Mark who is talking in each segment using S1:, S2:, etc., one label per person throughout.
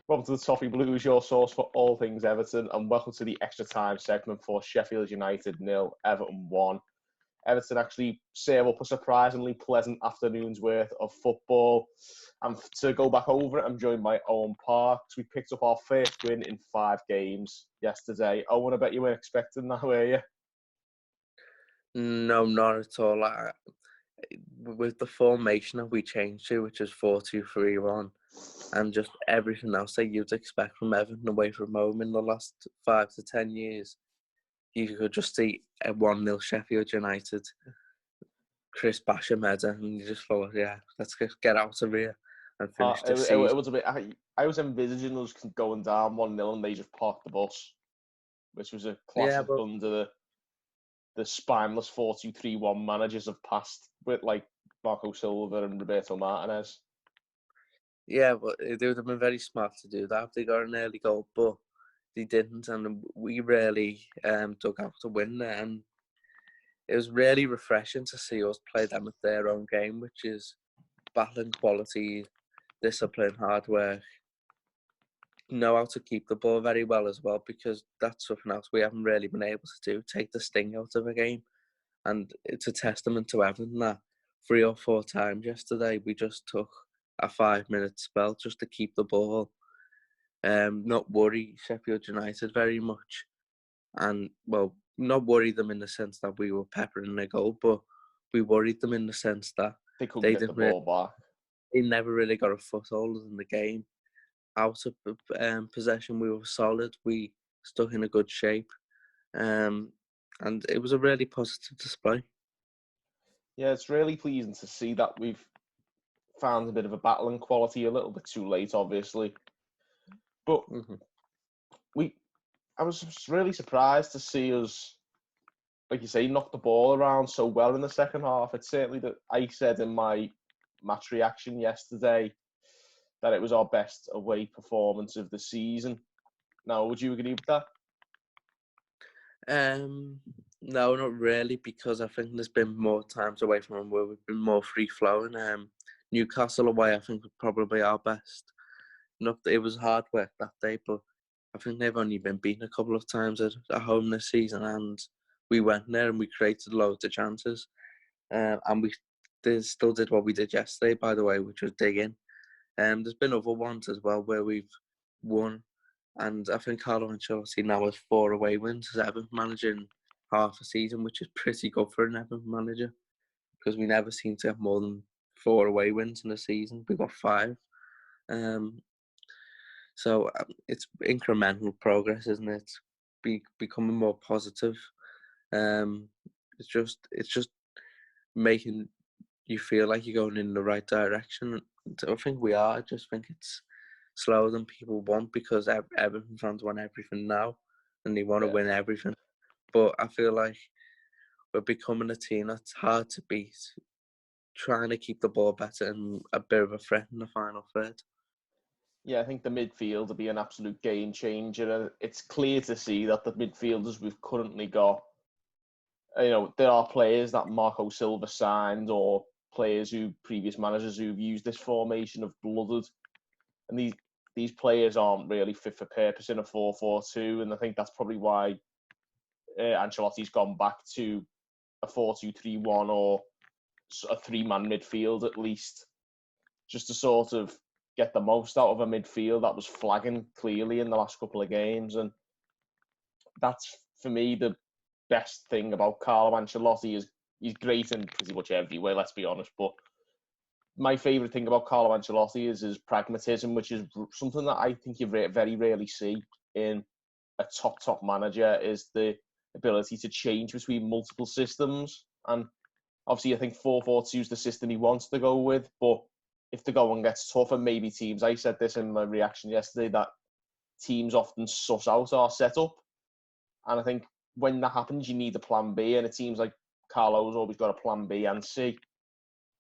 S1: Welcome to the Toffee Blues, your source for all things Everton, and welcome to the extra time segment for Sheffield United 0, Everton 1. Everton actually serve up a surprisingly pleasant afternoon's worth of football. And to go back over it, I'm joined by Owen Parks. We picked up our first win in 5 games yesterday. Owen, I bet you weren't expecting that, were you?
S2: No, not at all. With the formation that we changed to, which is 4-2-3-1, and just everything else that you'd expect from Everton away from home in the last 5 to 10 years, you could just see a 1-0 Sheffield United, Chris Basham header, and you just thought, yeah, let's just get out of here and finish this season.
S1: It was a bit. I was envisaging us going down 1-0 and they just parked the bus, which was a classic under the spineless 4-2-3-1 managers of past with like Marco Silva and Roberto Martinez.
S2: Yeah, but they would have been very smart to do that if they got an early goal, but they didn't, and we really dug out to win there. And it was really refreshing to see us play them at their own game, which is battling quality, discipline, hard work, know how to keep the ball very well as well, because that's something else we haven't really been able to do, take the sting out of a game. And it's a testament to Everton that 3 or 4 times yesterday we just took a 5-minute spell just to keep the ball, not worry Sheffield United very much, and well, not worry them in the sense that we were peppering their goal, but we worried them in the sense that
S1: they couldn't get the ball back.
S2: They never really got a foothold in the game. Out of possession, we were solid. We stuck in a good shape, and it was a really positive display.
S1: Yeah, it's really pleasing to see that we've found a bit of a battling quality. A little bit too late, obviously, but I was really surprised to see us, like you say, knock the ball around so well in the second half. It's certainly that I said in my match reaction yesterday that it was our best away performance of the season. Now, would you agree with that?
S2: No, not really, because I think there's been more times away from them where we've been more free-flowing. Newcastle away, I think, was probably our best. It was hard work that day, but I think they've only been beaten a couple of times at home this season, and we went there and we created loads of chances. And we still did what we did yesterday, by the way, which was dig in. There's been other ones as well where we've won, and I think Carlo Ancelotti now has 4 away wins as Everton manager in half a season, which is pretty good for an Everton manager, because we never seem to have more than 4 away wins in a season. We got 5. So it's incremental progress, isn't it? Becoming more positive. It's just making you feel like you're going in the right direction. I think we are. I just think it's slower than people want, because Everton fans want everything now and they want to win everything. But I feel like we're becoming a team that's hard to beat, trying to keep the ball better and a bit of a threat in the final third.
S1: Yeah, I think the midfield will be an absolute game changer. It's clear to see that the midfielders we've currently got, there are players that Marco Silva signed or players previous managers who've used this formation have blooded. And these players aren't really fit for purpose in a 4-4-2. And I think that's probably why Ancelotti's gone back to a 4-2-3-1 or a 3-man midfield at least, just to sort of get the most out of a midfield that was flagging clearly in the last couple of games. And that's, for me, the best thing about Carlo Ancelotti. Is he's great in pretty much every way, let's be honest. But my favourite thing about Carlo Ancelotti is his pragmatism, which is something that I think you very rarely see in a top manager, is the ability to change between multiple systems. And obviously, I think 4-4-2 is the system he wants to go with. But if the going gets tougher, maybe teams, I said this in my reaction yesterday, that teams often suss out our setup. And I think when that happens, you need a plan B. And it seems like Carlo's always got a plan B and C,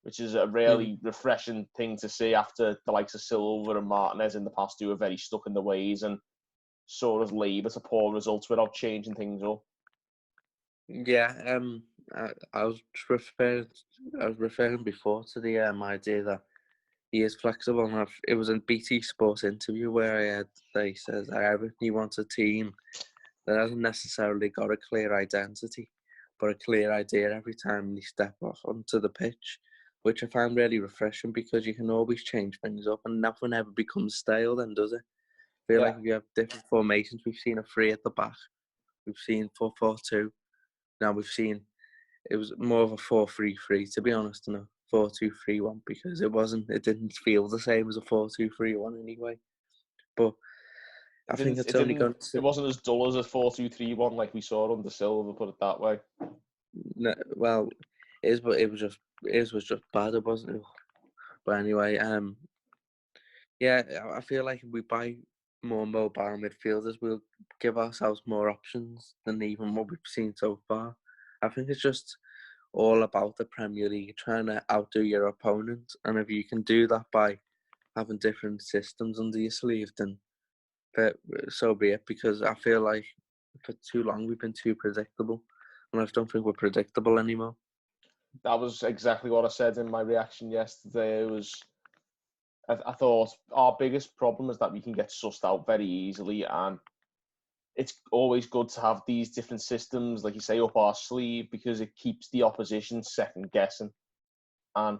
S1: which is a really refreshing thing to see after the likes of Silva and Martinez in the past who were very stuck in the ways and sort of labour to poor results without changing things up.
S2: Yeah, I was referring before to the idea that He is flexible enough. It was a BT Sports interview where I had, they says that Everton, he wants a team that hasn't necessarily got a clear identity, but a clear idea every time they step off onto the pitch, which I found really refreshing because you can always change things up and nothing ever becomes stale then, does it? I feel
S1: Yeah,
S2: like if you have different formations, we've seen a 3 at the back, we've seen 4-4-2, now we've seen, it was more of a 4-3-3 to be honest, than a 4-2-3-1 because it didn't feel the same as a 4-2-3-1 anyway. But I think it's only going
S1: it
S2: to,
S1: wasn't as dull as a 4-2-3-1 like we saw under Silva, put it that way.
S2: no, well, it was just bad, it wasn't. But anyway, yeah, I feel like if we buy more mobile midfielders, we'll give ourselves more options than even what we've seen so far. I think it's just all about the Premier League, trying to outdo your opponent, and if you can do that by having different systems under your sleeve, then so be it. Because I feel like for too long we've been too predictable, and I just don't think we're predictable anymore.
S1: That was exactly what I said in my reaction yesterday. I thought our biggest problem is that we can get sussed out very easily, and it's always good to have these different systems, like you say, up our sleeve because it keeps the opposition second guessing. And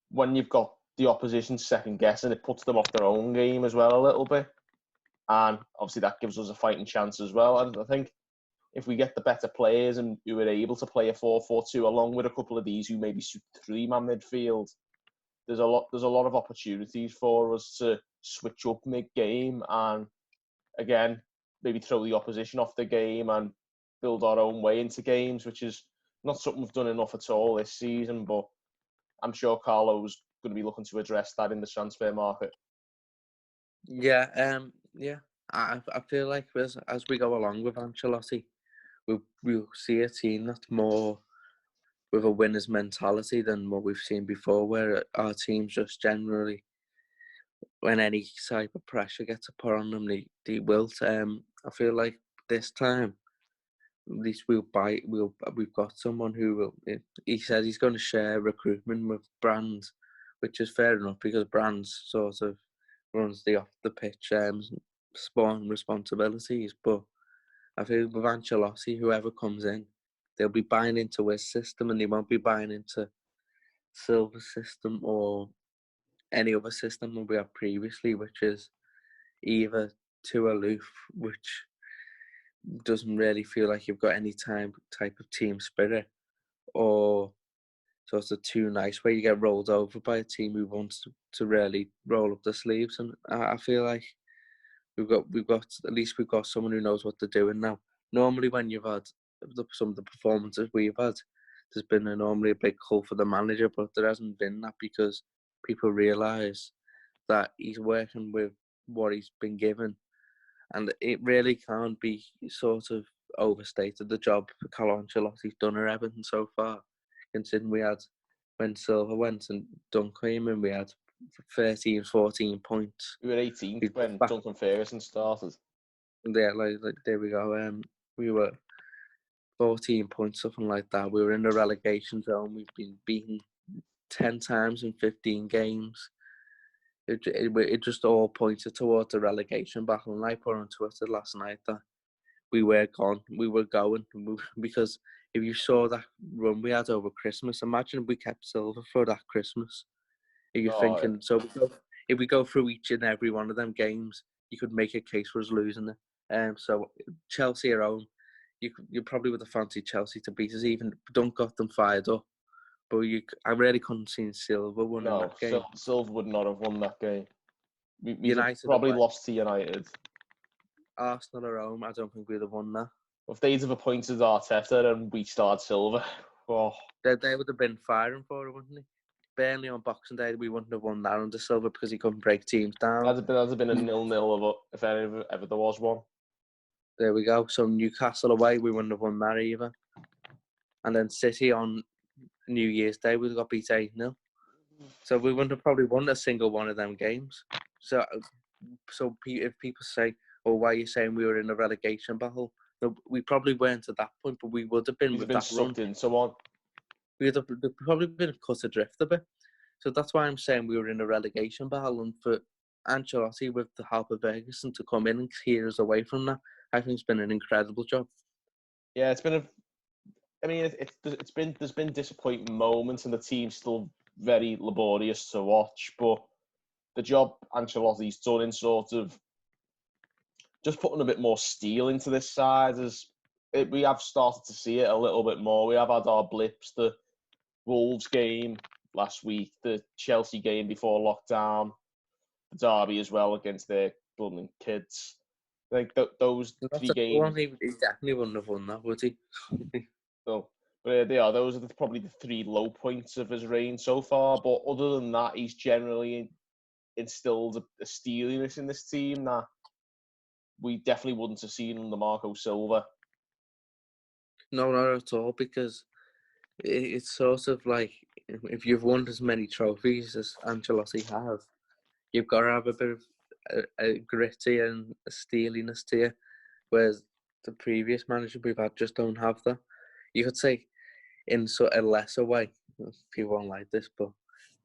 S1: when you've got the opposition second guessing, it puts them off their own game as well a little bit. And obviously that gives us a fighting chance as well. And I think if we get the better players and who are able to play a 4-4-2 along with a couple of these who maybe suit three-man midfield, there's a lot of opportunities for us to switch up mid-game and again maybe throw the opposition off the game and build our own way into games, which is not something we've done enough at all this season. But I'm sure Carlo's going to be looking to address that in the transfer market.
S2: Yeah, yeah. I feel like as we go along with Ancelotti, we'll see a team that's more with a winner's mentality than what we've seen before, where our teams just generally, when any type of pressure gets put on them, they wilt. I feel like this time, at least we've got someone who will. He said he's going to share recruitment with Brands, which is fair enough because Brands sort of runs the off the pitch spawn responsibilities. But I feel with Ancelotti, whoever comes in, they'll be buying into his system and they won't be buying into Silver's system or any other system that we had previously, which is either too aloof, which doesn't really feel like you've got any type of team spirit, or sort of too nice where you get rolled over by a team who wants to really roll up the sleeves. And I feel like we've got at least we've got someone who knows what they're doing now. Normally, when you've had some of the performances we've had, there's been normally a big call for the manager, but there hasn't been that because people realise that he's working with what he's been given, and it really can't be sort of overstated the job Carlo Ancelotti's done at Everton so far, considering we had when Silva went and Duncan came in, we had 13, 14 points.
S1: We were 18th when Duncan Ferguson started.
S2: Yeah, like there we go. We were 14 points, something like that. We were in the relegation zone. We've been beaten 10 times in 15 games. It just all pointed towards the relegation battle. And I put on Twitter last night that we were gone. We were going. Because if you saw that run we had over Christmas, imagine if we kept Silver for that Christmas. If you're thinking, so if we go through each and every one of them games, you could make a case for us losing it. So Chelsea at home, you probably would have fancied Chelsea to beat us. Even don't got them fired up, but I really couldn't see Silva winning that game.
S1: Silva would not have won that game. We'd have
S2: United
S1: probably lost to United.
S2: Arsenal at home, I don't think we'd have won that.
S1: If they'd have appointed Arteta and we started Silva,
S2: they would have been firing for it, wouldn't they? Burnley on Boxing Day, we wouldn't have won that under Silva because he couldn't break teams down.
S1: That'd have been a 0-0 if ever there was one.
S2: There we go. So Newcastle away, we wouldn't have won that either. And then City on New Year's Day, we got beat 8-0. So we wouldn't have probably won a single one of them games. So if people say, "Oh, why are you saying we were in a relegation battle?" No, we probably weren't at that point, but we would have been with that run.
S1: Sucked into one.
S2: We'd have probably been cut adrift a bit. So that's why I'm saying we were in a relegation battle, and for Ancelotti with the help of Ferguson to come in and steer us away from that, I think it's been an incredible job.
S1: Yeah, it's been there's been disappointing moments, and the team's still very laborious to watch. But the job Ancelotti's done in sort of just putting a bit more steel into this side we have started to see it a little bit more. We have had our blips. The Wolves game last week, the Chelsea game before lockdown, the derby as well against their blooming kids. I think those three games.
S2: He definitely wouldn't have won that, would he?
S1: So, but yeah, those are probably the three low points of his reign so far. But other than that, he's generally instilled a steeliness in this team that we definitely wouldn't have seen under Marco Silva.
S2: No, not at all, because it's sort of like if you've won as many trophies as Ancelotti has, you've got to have a bit of a gritty and a steeliness to you, whereas the previous manager we've had just don't have that. You could say in a lesser way, people won't like this, but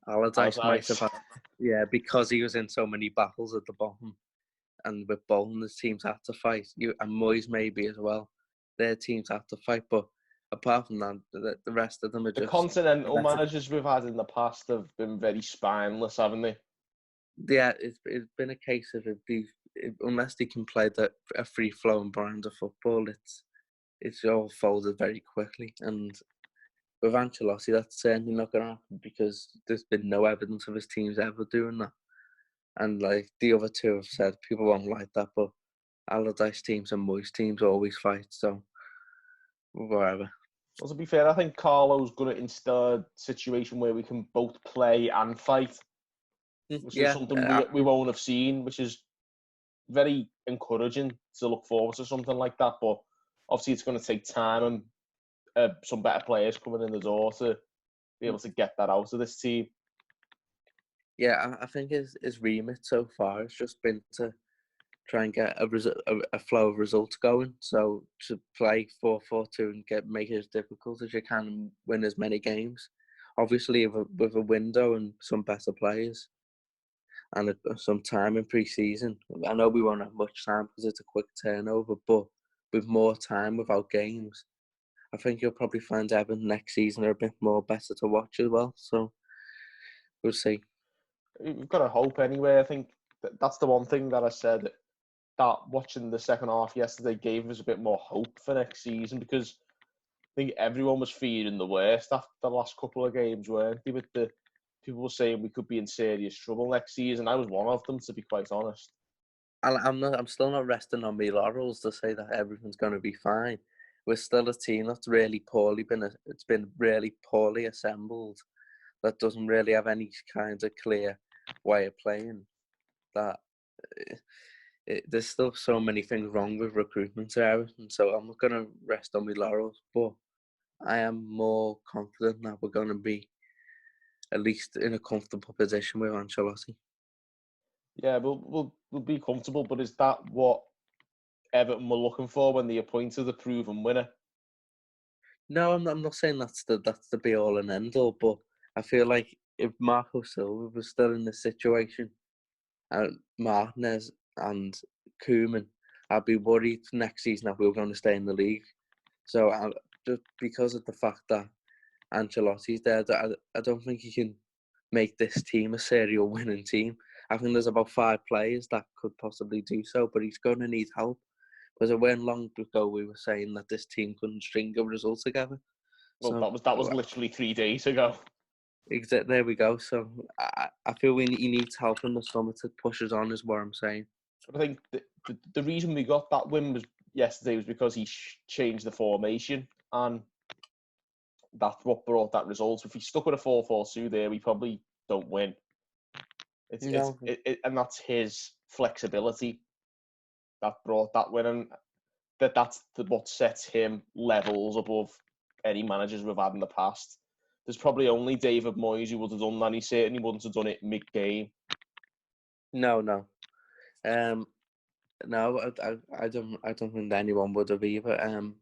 S2: Allardyce might have had, because he was in so many battles at the bottom, and with Bolton, the teams had to fight. And Moyes maybe as well. Their teams had to fight, but apart from that, the rest of them are
S1: the
S2: just...
S1: continental managers we've had in the past have been very spineless, haven't they?
S2: Yeah, it's been a case of unless they can play a free-flowing brand of football, it's all folded very quickly. And with Ancelotti, that's certainly not going to happen, because there's been no evidence of his teams ever doing that. And like the other two have said, people won't like that, but Allardyce teams and Moyes teams always fight, so whatever.
S1: Well, to be fair, I think Carlo's going to instill a situation where we can both play and fight, which is something we won't have seen, which is very encouraging to look forward to something like that. But obviously, it's going to take time and some better players coming in the door to be able to get that out of this team.
S2: Yeah, I think his remit so far has just been to try and get a flow of results going. So to play 4-4-2 and make it as difficult as you can and win as many games. Obviously, with a window and some better players and some time in pre-season. I know we won't have much time because it's a quick turnover, but with more time without games, I think you'll probably find Everton next season are a bit more better to watch as well. So we'll see.
S1: We've got to hope anyway. I think that's the one thing that I said, that watching the second half yesterday gave us a bit more hope for next season, because I think everyone was fearing the worst after the last couple of games, weren't they? With the people were saying we could be in serious trouble next season. I was one of them, to be quite honest.
S2: I'm still not resting on my laurels to say that everything's going to be fine. We're still a team that's really it's been really poorly assembled, that doesn't really have any kind of clear way of playing. That there's still so many things wrong with recruitment there, and so I'm not going to rest on my laurels. But I am more confident that we're going to be at least in a comfortable position with Ancelotti.
S1: Yeah, we'll be comfortable, but is that what Everton were looking for when they appointed the proven winner?
S2: No, I'm not saying that's the be all and end all, but I feel like if Marco Silva was still in this situation, and Martinez and Koeman, I'd be worried next season that we were going to stay in the league. So just because of the fact that Ancelotti's there, I don't think he can make this team a serial winning team. I think there's about 5 players that could possibly do so, but he's going to need help. Because it weren't long ago we were saying that this team couldn't string a result together.
S1: Well,
S2: so,
S1: that was literally 3 days ago.
S2: Exactly. There we go. So I feel he needs help in the summer to push us on, is what I'm saying.
S1: But I think the reason we got that win yesterday was because he changed the formation, and that's what brought that result. If he stuck with a 4-4-2 there, we probably don't win. And that's his flexibility that brought that win, and that's what sets him levels above any managers we've had in the past. There's probably only David Moyes who would have done that. He certainly wouldn't have done it mid-game.
S2: No. No, I don't think anyone would have either.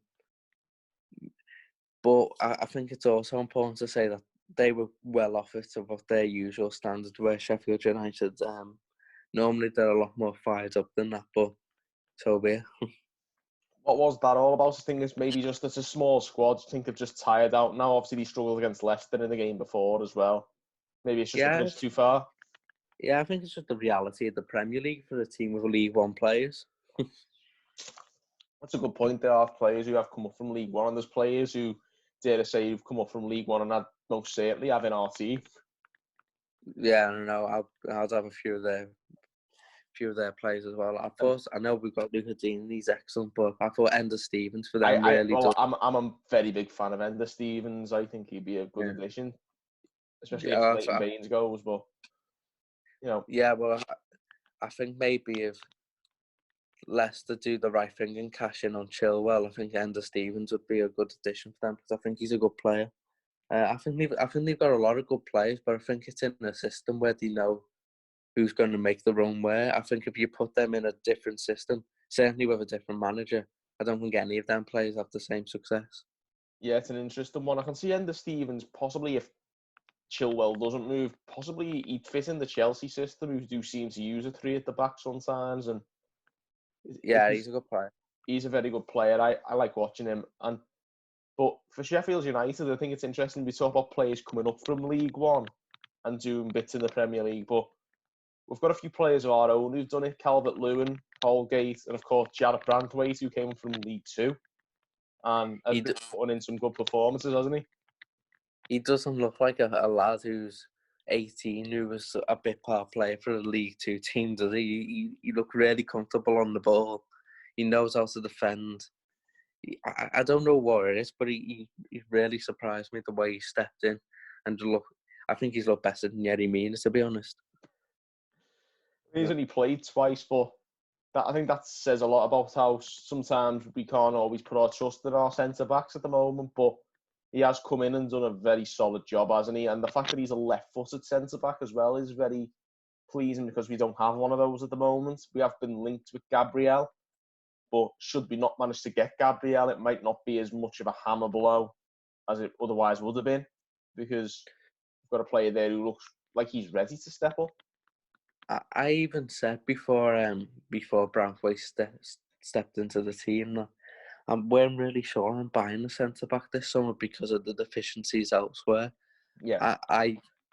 S2: But I think it's also important to say that they were well off it of what their usual standards were. Sheffield United, normally they're a lot more fired up than that, but so be it.
S1: What was that all about? I think it's maybe just it's a small squad. I think they've just tired out now. Obviously, they struggled against Leicester in the game before as well. Maybe it's just a
S2: Yeah,
S1: bridge too far.
S2: yeah, I think it's just the reality of the Premier League for a team with League One players.
S1: That's a good point. There are players who have come up from League One, and there's players who, dare I say, who've come up from League One and had most certainly having RT.
S2: Yeah, I don't know. I'll have a few of their players as well. I know we've got Luca Dean, he's excellent, but I thought Ender Stevens for them really does.
S1: I'm a very big fan of Ender Stevens. I think he'd be a good
S2: Yeah.
S1: addition, especially
S2: Yeah,
S1: if Leighton Baines goes. But
S2: yeah, well, I think maybe if Leicester do the right thing and cash in on Chilwell, I think Ender Stevens would be a good addition for them because I think he's a good player. I think they've got a lot of good players, but I think it's in a system where they know who's going to make the run where. I think if you put them in a different system, certainly with a different manager, I don't think any of them players have the same success.
S1: yeah, it's an interesting one. I can see Ender Stevens possibly if Chilwell doesn't move, possibly he'd fit in the Chelsea system, who do seem to use a three at the back sometimes. And
S2: Yeah, he's a good player.
S1: He's a very good player. I like watching him. But for Sheffield United, I think it's interesting. We talk about players coming up from League One and doing bits in the Premier League, but we've got a few players of our own who've done it. Calvert-Lewin, Holgate, and of course Jared Brandthwaite, who came from League Two and has been putting in some good performances, hasn't he?
S2: He doesn't look like a lad who's 18 who was a bit part player for a League Two team, does he? He looked really comfortable on the ball. He knows how to defend. I don't know what it is, but he really surprised me the way he stepped in and I think he's looked better than Yerry Mina, to be honest.
S1: He's only played twice, but I think that says a lot about how sometimes we can't always put our trust in our centre backs at the moment. But he has come in and done a very solid job, hasn't he? And the fact that he's a left-footed centre back as well is very pleasing because we don't have one of those at the moment. We have been linked with Gabriel, but should we not manage to get Gabriel, it might not be as much of a hammer blow as it otherwise would have been, because we've got a player there who looks like he's ready to step up.
S2: I even said before Brandthwaite stepped into the team that I weren't really sure I'm buying a centre back this summer because of the deficiencies elsewhere.
S1: Yeah,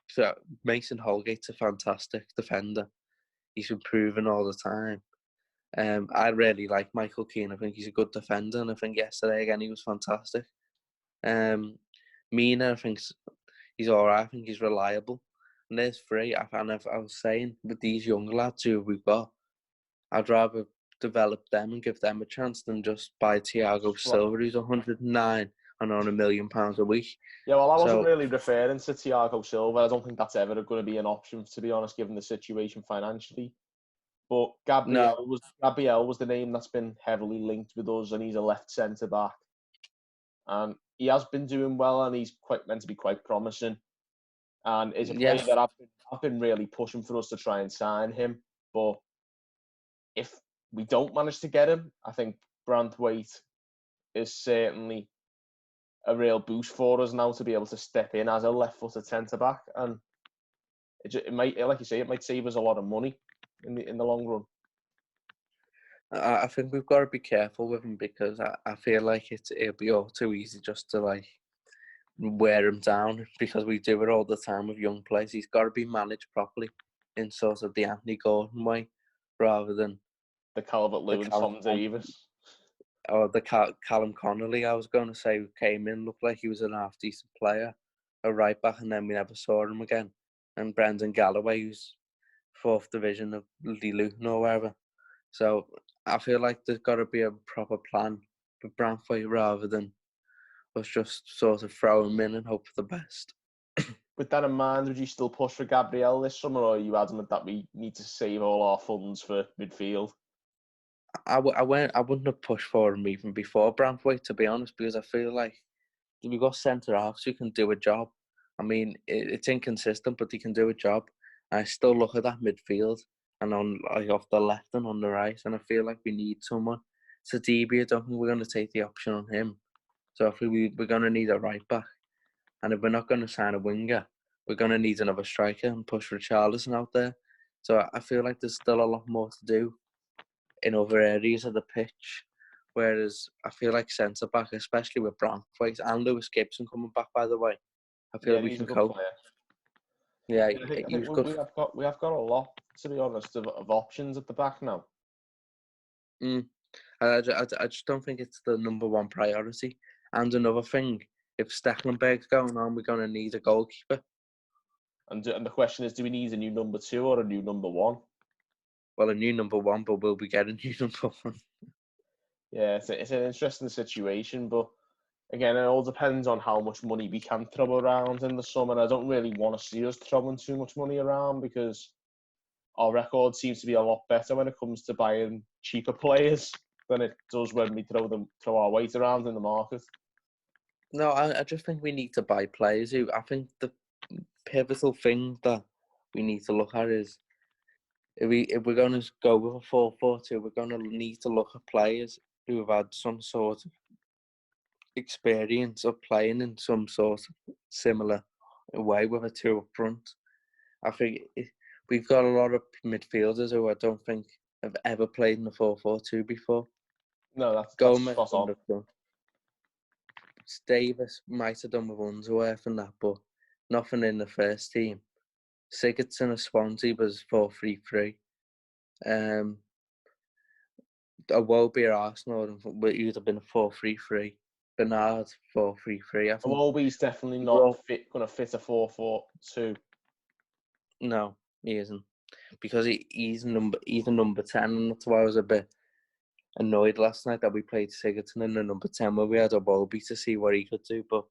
S2: So Mason Holgate's a fantastic defender. He's improving all the time. I really like Michael Keane. I think he's a good defender, and I think yesterday again he was fantastic. Mina, I think he's all right. I think he's reliable. And there's three. I was saying with these young lads who we've got, I'd rather develop them and give them a chance than just buy Thiago Silva, who's 109 and on £1 million a week.
S1: Yeah, well, I wasn't really referring to Thiago Silva. I don't think that's ever going to be an option, to be honest, given the situation financially. But Gabriel was the name that's been heavily linked with us, and he's a left centre back. And he has been doing well, and he's meant to be quite promising. And is a player that I've been really pushing for us to try and sign him. But if we don't manage to get him, I think Brandthwaite is certainly a real boost for us now to be able to step in as a left-footed centre back, and it might, like you say, it might save us a lot of money in the long run.
S2: I think we've got to be careful with him because I feel like it'll be all too easy just to like wear him down because we do it all the time with young players. He's got to be managed properly in sort of the Anthony Gordon way rather than
S1: the Calvert-Lewin, Tom Davis.
S2: Or the Callum Connolly, I was going to say, who came in, looked like he was an half-decent player, a right-back, and then we never saw him again. And Brendan Galloway, who's 4th division of Luton or wherever. So I feel like there's got to be a proper plan for Brandthwaite rather than us just sort of throw him in and hope for the best.
S1: With that in mind, would you still push for Gabriel this summer, or are you adamant that we need to save all our funds for midfield?
S2: I wouldn't have pushed for him even before Brandthwaite, to be honest, because I feel like we've got centre-halves who can do a job. I mean, it's inconsistent, but they can do a job. I still look at that midfield and on off the left and on the right, and I feel like we need someone. Sadibi, I don't think we're going to take the option on him. So I think we're going to need a right back. And if we're not going to sign a winger, we're going to need another striker and push Richarlison out there. So I feel like there's still a lot more to do in other areas of the pitch. Whereas I feel like centre-back, especially with Branthwaite and Lewis Gibson coming back, by the way, I feel
S1: Yeah,
S2: we
S1: he's a
S2: can
S1: good
S2: cope.
S1: player.
S2: Yeah,
S1: Yeah, I
S2: he
S1: think
S2: was good.
S1: we have got a lot, to be honest, of options at the back now.
S2: I just don't think it's the number one priority. And another thing, if Stecklenberg's going on, we're going to need a goalkeeper.
S1: And the question is, do we need a new number 2 or a new number 1?
S2: Well, a new number 1, but will we get a new number 1?
S1: Yeah, it's an interesting situation, but again, it all depends on how much money we can throw around in the summer. I don't really want to see us throwing too much money around because our record seems to be a lot better when it comes to buying cheaper players than it does when we throw our weight around in the market.
S2: No, I just think we need to buy players who. I think the pivotal thing that we need to look at is if we're going to go with a 4-4-2, we're going to need to look at players who have had some sort of experience of playing in some sort of similar way with a 2 up front. I think we've got a lot of midfielders who I don't think have ever played in a 4-4-2 before.
S1: No, that's
S2: Gomez
S1: spot on.
S2: Davis might have done with Unsworth and that, but nothing in the first team. Sigurdsson of Swansea was 4-3-3. Awobi at Arsenal would have been a 4-3-3. Bernard 4-3-3. I think
S1: Iwobi's definitely not going to fit a 4-4-2.
S2: No, he isn't, because he's a number 10, and that's why I was a bit annoyed last night that we played Sigurdsson in the number 10 where we had Awobi to see what he could do. But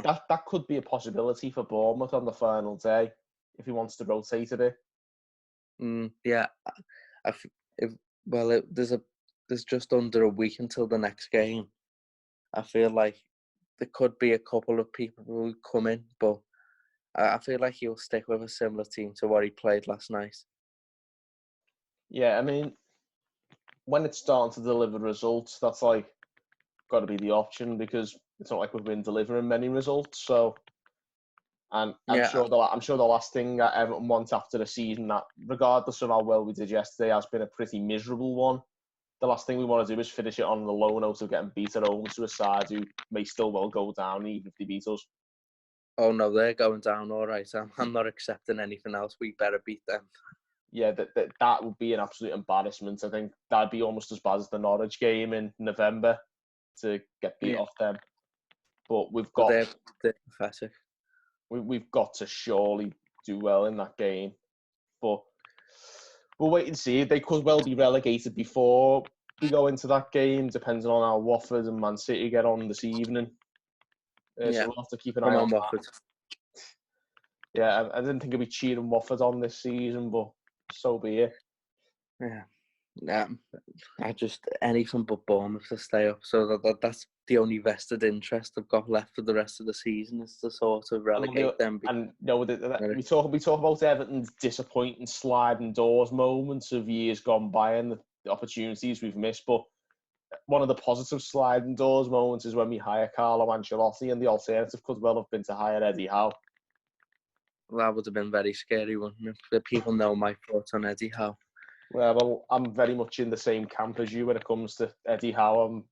S1: that could be a possibility for Bournemouth on the final day if he wants to rotate a bit.
S2: Yeah, there's just under a week until the next game. I feel like there could be a couple of people who come in, but I feel like he'll stick with a similar team to what he played last night.
S1: Yeah, I mean, when it's starting to deliver results, that's like got to be the option because it's not like we've been delivering many results. So, and I'm sure the last thing that Everton wants after the season, that regardless of how well we did yesterday, has been a pretty miserable one. The last thing we want to do is finish it on the low note of getting beat at home to a side who may still well go down even if they beat us.
S2: Oh no, they're going down all right. I'm not accepting anything else. We better beat them.
S1: Yeah, that would be an absolute embarrassment. I think that'd be almost as bad as the Norwich game in November to get beat off them. But
S2: they're pathetic.
S1: We've got to surely do well in that game. But we'll wait and see. They could well be relegated before we go into that game, depending on how Watford and Man City get on this evening. So we'll have to keep an eye on
S2: Watford.
S1: Yeah, I didn't think I'd be cheering Watford on this season, but so be it.
S2: Yeah, I just anything but Bournemouth to stay up. So that's the only vested interest I've got left for the rest of the season is to sort of relegate them.
S1: And we talk about Everton's disappointing sliding doors moments of years gone by and the opportunities we've missed, but one of the positive sliding doors moments is when we hire Carlo Ancelotti, and the alternative could well have been to hire Eddie Howe.
S2: That would have been very scary, wouldn't it? The people know my thoughts on Eddie Howe.
S1: Well, I'm very much in the same camp as you when it comes to Eddie Howe.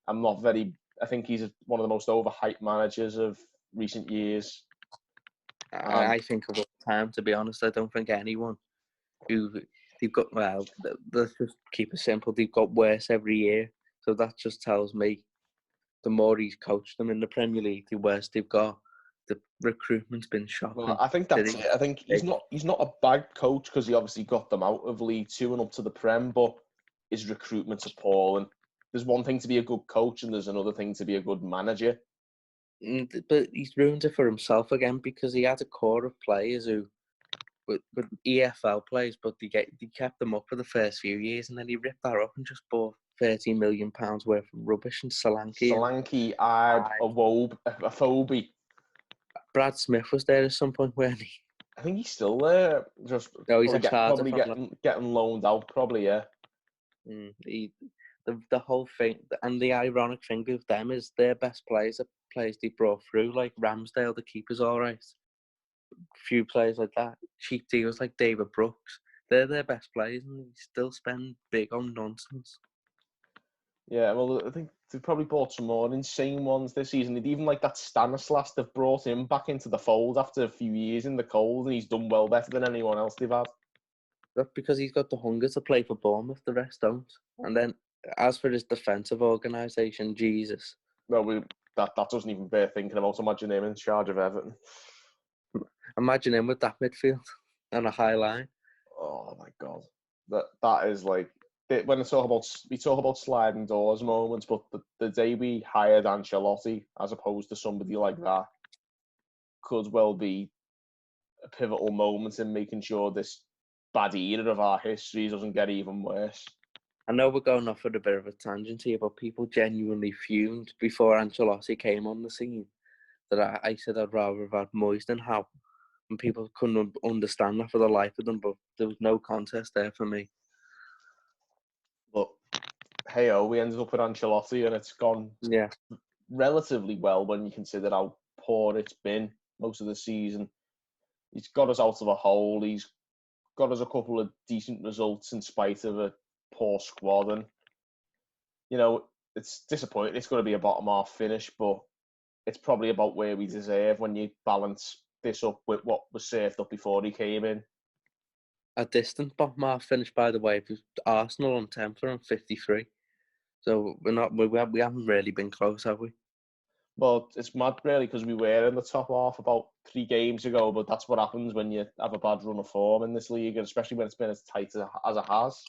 S1: I'm not very. I think he's one of the most overhyped managers of recent years.
S2: I think of all time, to be honest. I don't think anyone who they've got. Well, let's just keep it simple. They've got worse every year, so that just tells me the more he's coached them in the Premier League, the worse they've got. The recruitment's been shocking.
S1: Well, I think that's it. I think he's not a bad coach because he obviously got them out of League Two and up to the Prem, but his recruitment's appalling. There's one thing to be a good coach and there's another thing to be a good manager.
S2: But he's ruined it for himself again because he had a core of players who were EFL players, but he kept them up for the first few years and then he ripped that up and just bought £13 million worth of rubbish and
S1: Solanke, Afobe.
S2: Brad Smith was there at some point, weren't he?
S1: I think he's still there. Just
S2: he's
S1: probably getting loaned out, probably, yeah.
S2: The whole thing, and the ironic thing with them is their best players are players they brought through, like Ramsdale, the keeper's all right. A few players like that. Cheap deals like David Brooks. They're their best players, and they still spend big on nonsense.
S1: Yeah, well, I think they've probably bought some more insane ones this season. They'd even like that Stanislas, they've brought him back into the fold after a few years in the cold, and he's done well better than anyone else they've had.
S2: That's because he's got the hunger to play for Bournemouth, the rest don't. And then, as for his defensive organisation, Jesus.
S1: Well, that doesn't even bear thinking about. Imagine him in charge of Everton.
S2: Imagine him with that midfield and a high line.
S1: Oh my God, that is like when we talk about sliding doors moments, but the day we hired Ancelotti as opposed to somebody like that could well be a pivotal moment in making sure this bad era of our history doesn't get even worse.
S2: I know we're going off at a bit of a tangent here, but people genuinely fumed before Ancelotti came on the scene that I said I'd rather have had Moyes than Howe. And people couldn't understand that for the life of them, but there was no contest there for me.
S1: But hey, we ended up with Ancelotti, and it's gone relatively well when you consider how poor it's been most of the season. He's got us out of a hole. He's got us a couple of decent results in spite of a poor squad, and it's disappointing. It's going to be a bottom half finish, but it's probably about where we deserve when you balance this up with what was served up before he came in.
S2: A distant bottom half finish, by the way, was Arsenal on 10th on 53. So we haven't really been close, have we?
S1: Well, it's mad really because we were in the top half about 3 games ago, but that's what happens when you have a bad run of form in this league, and especially when it's been as tight as it has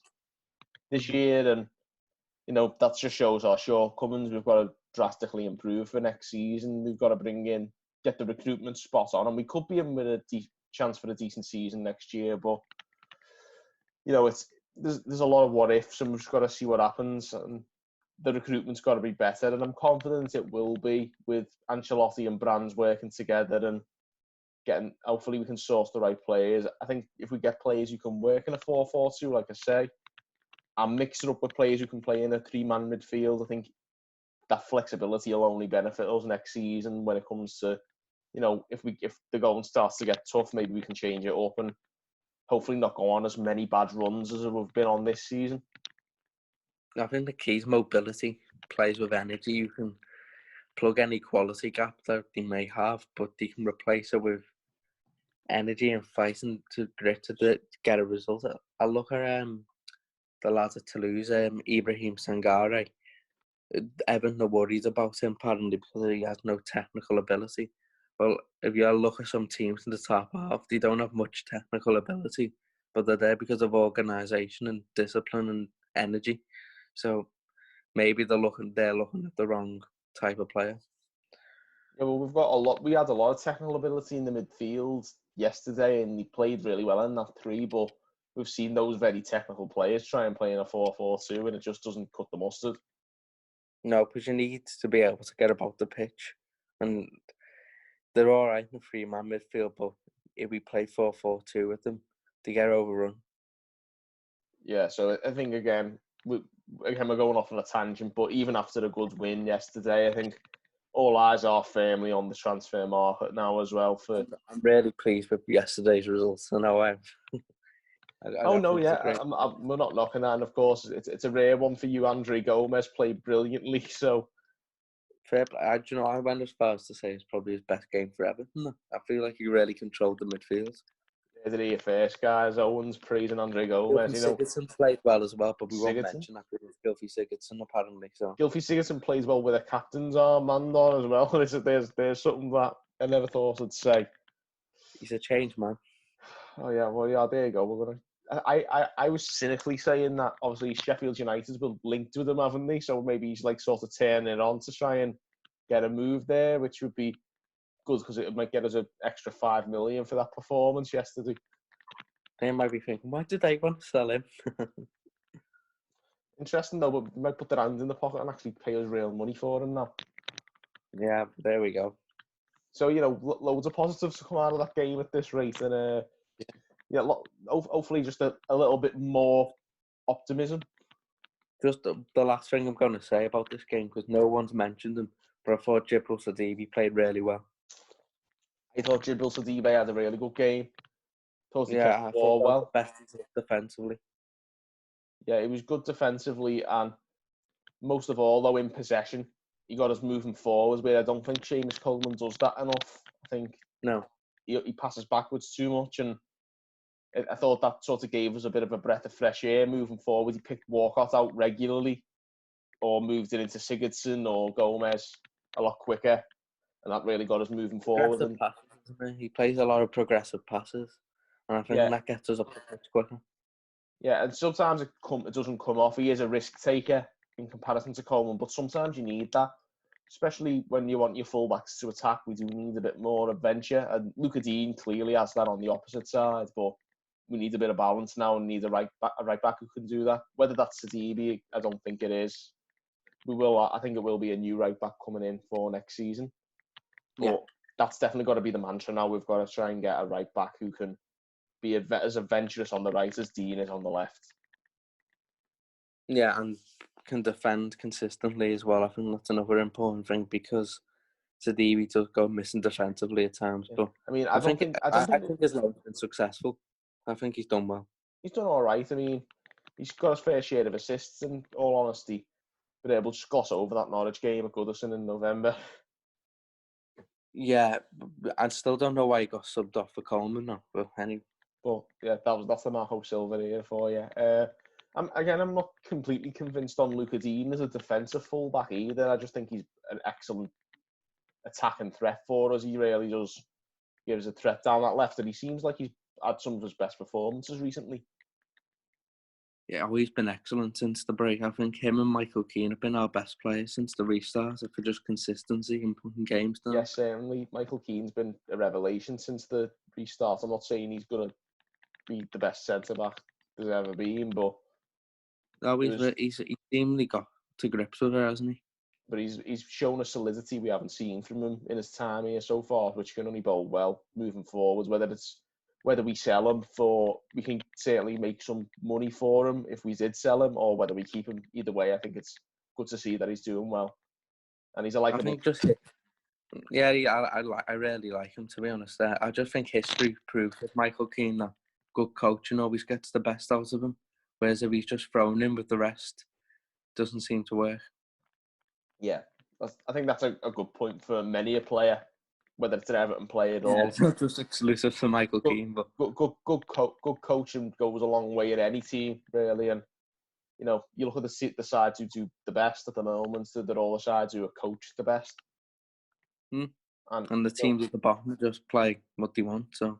S1: this year. And that just shows our shortcomings. We've got to drastically improve for next season. We've got to get the recruitment spot on, and we could be in with a chance for a decent season next year. But there's a lot of what ifs, and we've just got to see what happens. And the recruitment's got to be better, and I'm confident it will be with Ancelotti and Brands working together and hopefully we can source the right players. I think if we get players who can work in a 4-4-2, like I say, and mix it up with players who can play in a 3-man midfield, I think that flexibility will only benefit us next season when it comes to, if the going starts to get tough, maybe we can change it up and hopefully not go on as many bad runs as we've been on this season.
S2: I think the key is mobility. Players with energy, you can plug any quality gap that they may have, but they can replace it with energy and fighting to grit to get a result. I look at the lads at Toulouse, Ibrahim Sangare. Everton are worried about him apparently because he has no technical ability. Well, if you look at some teams in the top half, they don't have much technical ability, but they're there because of organisation and discipline and energy. So maybe they're looking at the wrong type of player.
S1: Yeah, well, we had a lot of technical ability in the midfield yesterday, and he played really well in that 3. But we've seen those very technical players try and play in a 4-4-2, and it just doesn't cut the mustard.
S2: No, because you need to be able to get about the pitch, and they're all right in the 3-man midfield. But if we play 4-4-2 with them, they get overrun.
S1: Yeah, so I think again we're going off on a tangent, but even after a good win yesterday, I think all eyes are firmly on the transfer market now as well.
S2: I'm really pleased with yesterday's results. I know I'm.
S1: We're not knocking that, and of course it's a rare one for you. Andre Gomez played brilliantly, so
S2: fair play. I went as far as to say it's probably his best game for Everton. I feel like he really controlled the midfield.
S1: Did he first, guys? Owen's praising Andre Gomez.
S2: Sigurdsson played well as well, but we won't mention that because Gylfi Sigurdsson apparently. So
S1: Gylfi Sigurdsson plays well with a captain's armband on as well. There's something that I never thought I'd say.
S2: He's a change man.
S1: Oh yeah, well yeah, there you go. I was cynically saying that obviously Sheffield United were linked with him, haven't they? So maybe he's like sort of turning it on to try and get a move there, which would be good because it might get us an extra 5 million for that performance yesterday.
S2: They might be thinking, why did they want to sell him?
S1: Interesting though, but they might put their hand in the pocket and actually pay us real money for him now.
S2: Yeah, there we go.
S1: So loads of positives to come out of that game at this rate, and hopefully just a little bit more optimism.
S2: Just the last thing I'm going to say about this game, because no one's mentioned them, But I thought Jibril Sadibi played really well.
S1: I thought Jibril Sadibe had a really good game. Thought he kept
S2: Yeah,
S1: the
S2: I
S1: ball
S2: thought that was
S1: well.
S2: the best he did defensively.
S1: Yeah, he was good defensively, and most of all, though, in possession, he got us moving forwards. Where I don't think Seamus Coleman does that enough. I think
S2: No.
S1: he passes backwards too much, and I thought that sort of gave us a bit of a breath of fresh air moving forward. He picked Walcott out regularly, or moved it into Sigurdsson or Gomez a lot quicker, and that really got us moving forward.
S2: Progressive
S1: And
S2: passes, isn't he? He plays a lot of progressive passes, and I think
S1: yeah,
S2: that gets us up the pitch quicker.
S1: yeah, and sometimes it doesn't come off. He is a risk taker in comparison to Coleman, but sometimes you need that, especially when you want your fullbacks to attack. We do need a bit more adventure, and Luca Dean clearly has that on the opposite side, but we need a bit of balance now and need a right back who can do that. Whether that's Sidibe, I don't think it is. I think it will be a new right back coming in for next season. But
S2: Yeah.
S1: that's definitely got to be the mantra now. We've got to try and get a right back who can be as adventurous on the right as Dean is on the left.
S2: Yeah, and can defend consistently as well. I think that's another important thing because Sadibi does go missing defensively at times.
S1: Yeah.
S2: But
S1: I mean,
S2: I
S1: I don't
S2: think his loan's been successful. I think he's done well.
S1: he's done all right. I mean, he's got his fair share of assists, in all honesty. Been able to gloss over that Norwich game at Goodison in November.
S2: Yeah, I still don't know why he got subbed off for Coleman now. But anyway.
S1: But yeah, that's the Marco Silva here for you. I'm not completely convinced on Luca Dean as a defensive fullback either. I just think he's an excellent attacking threat for us. He really does give us a threat down that left, and he seems like he's had some of his best performances recently.
S2: Yeah, he's been excellent since the break. I think him and Michael Keane have been our best players since the restart for just consistency and putting games down.
S1: Yes, certainly. Michael Keane's been a revelation since the restart. I'm not saying he's going to be the best centre-back there's ever been, but
S2: He's seemingly got to grips with her, hasn't he?
S1: But he's shown a solidity we haven't seen from him in his time here so far, which can only bode well moving forwards. Whether we sell him we can certainly make some money for him if we did sell him, or whether we keep him. Either way, I think it's good to see that he's doing well, and he's a likable.
S2: I really like him, to be honest. I just think history proves that Michael Keane, that good coaching, always gets the best out of him. Whereas if he's just thrown in with the rest, doesn't seem to work.
S1: Yeah, I think that's a good point for many a player, whether it's an Everton player or
S2: it's not just exclusive to Michael Keane, but
S1: good coaching goes a long way in any team, really. And you look at the sides who do the best at the moment. They're all the sides who are coached the best.
S2: And the teams at the bottom just play what they want. So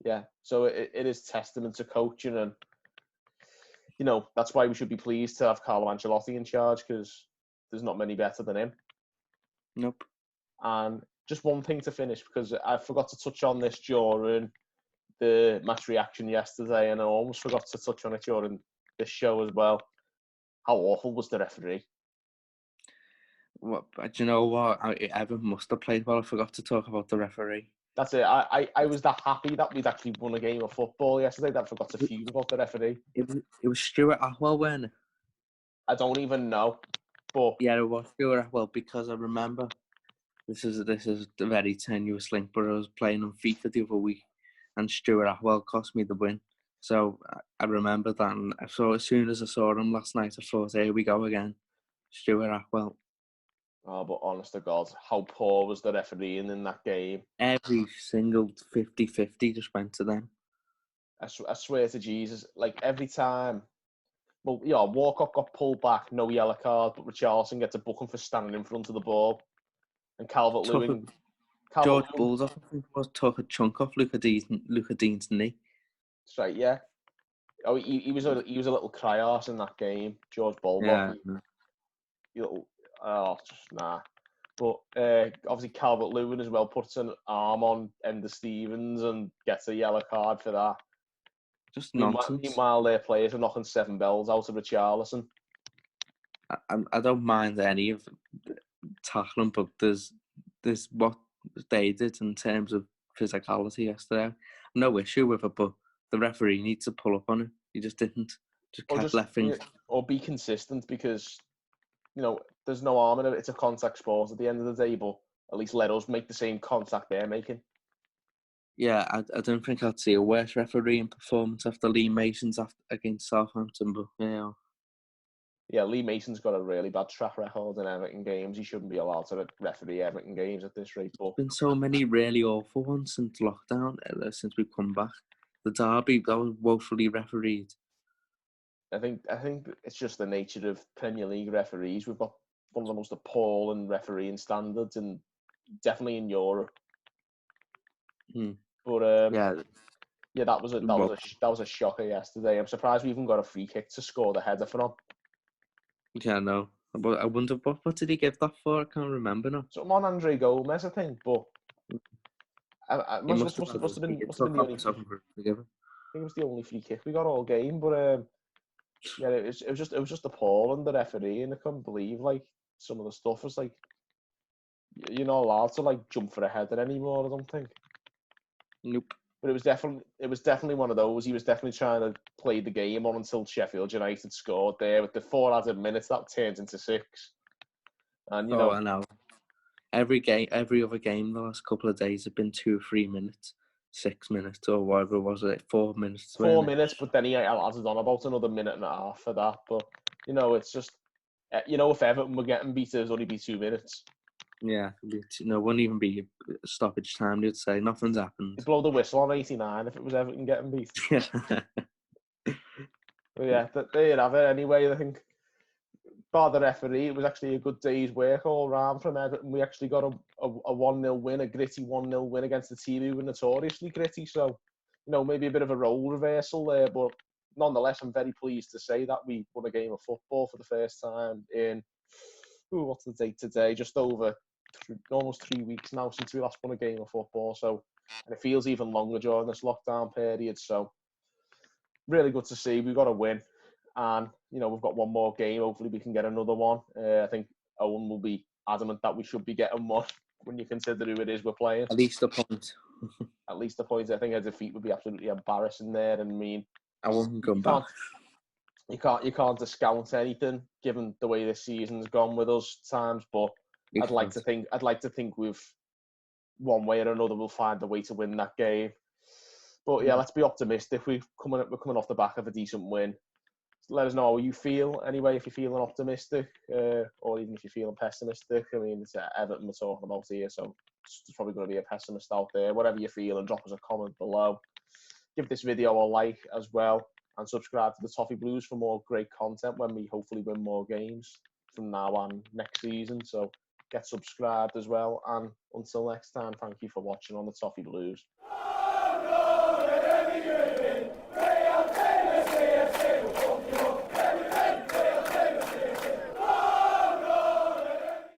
S1: yeah, so it is testament to coaching, and that's why we should be pleased to have Carlo Ancelotti in charge, because there's not many better than him.
S2: Nope.
S1: And just one thing to finish, because I forgot to touch on this during the match reaction yesterday, and I almost forgot to touch on it during this show as well. How awful was the referee?
S2: But do you know what? Everton must have played well. I forgot to talk about the referee.
S1: That's it. I was that happy that we'd actually won a game of football yesterday that I forgot to fume about the referee.
S2: It was Stuart Atwell, wasn't it?
S1: I don't even know. But
S2: yeah, it was Stuart Atwell, because I remember this is a very tenuous link, but I was playing on FIFA the other week and Stuart Atwell cost me the win. So I remember that, and so as soon as I saw him last night, I thought, here we go again, Stuart Atwell.
S1: Oh, but honest to God, how poor was the refereeing in that game?
S2: Every single 50-50 just went to them.
S1: I swear to Jesus, like every time. Well, yeah, Walcott got pulled back, no yellow card, but Richarlison gets a booking for standing in front of the ball. And Calvert-Lewin...
S2: George Bulldock, I think, took a chunk off Luca Dean's knee.
S1: That's right, yeah. Oh, he was a little cry-arse in that game, George Bulldock.
S2: Yeah.
S1: Just nah. But obviously Calvert-Lewin as well puts an arm on Ender Stevens and gets a yellow card for that.
S2: Just nonsense.
S1: Meanwhile, their players are knocking 7 bells out of Richarlison.
S2: I don't mind any of tackling, but there's what they did in terms of physicality yesterday. No issue with it, but the referee needs to pull up on it. He just didn't. Just kept left things.
S1: Or be consistent, because the there's no harm in it. It's a contact sport at the end of the day, but at least let us make the same contact they're making.
S2: Yeah, I don't think I'd see a worse refereeing performance after Lee Mason's against Southampton, but
S1: Yeah, Lee Mason's got a really bad track record in Everton games. He shouldn't be allowed to referee Everton games at this rate. But
S2: been so many really awful ones since lockdown, since we've come back. The derby, that was woefully refereed.
S1: I think it's just the nature of Premier League referees. We've got one of the most appalling refereeing standards, and definitely in Europe. But yeah, that was a shocker yesterday. I'm surprised we even got a free kick to score the header from.
S2: Yeah, I know. But I wonder what did he give that for? I can't remember now.
S1: Something on Andre Gomez, I think. But
S2: He
S1: must have been the only. I think it was the only free kick we got all game. But yeah, it was just appalling, the referee, and I couldn't believe like some of the stuff was like, you're not allowed to like jump for a header anymore, I don't think.
S2: Nope.
S1: But it was definitely one of those. He was definitely trying to play the game on until Sheffield United scored there. With the 4 added minutes, that turned into 6. And
S2: I know. Every other game the last couple of days have been 2 or 3 minutes, 6 minutes, or whatever was it, 4 minutes.
S1: 4 minutes, but then he added on about another minute and a half for that. But it's just, if Everton were getting beat, it would only be 2 minutes.
S2: Yeah, wouldn't even be stoppage time. They'd say nothing's happened.
S1: They'd blow the whistle on 89 if it was Everton getting beat. But yeah, there you have it. Anyway, I think, bar the referee, it was actually a good day's work all round from Everton. We actually got a 1-0 win, a gritty 1-0 win against a team who were notoriously gritty. So, maybe a bit of a role reversal there, but nonetheless, I'm very pleased to say that we won a game of football for the first time in, what's the date today? Just over almost 3 weeks now since we last won a game of football. So, and it feels even longer during this lockdown period. So, really good to see. We've got a win. And, we've got one more game. Hopefully we can get another one. I think Owen will be adamant that we should be getting one when you consider who it is we're playing.
S2: At least a point.
S1: At least a point. I think a defeat would be absolutely embarrassing there. And I mean,
S2: I wouldn't come back.
S1: You can't discount anything given the way this season's gone with us times. But I'd like to think we've, one way or another, we'll find a way to win that game. But yeah, let's be optimistic. We're coming off the back of a decent win. Let us know how you feel anyway, if you're feeling optimistic, or even if you're feeling pessimistic. I mean, it's Everton we're talking about here, so there's probably going to be a pessimist out there. Whatever you feel, and drop us a comment below. Give this video a like as well, and subscribe to the Toffee Blues for more great content when we hopefully win more games from now on next season. So get subscribed as well, and until next time, thank you for watching on the Toffee Blues.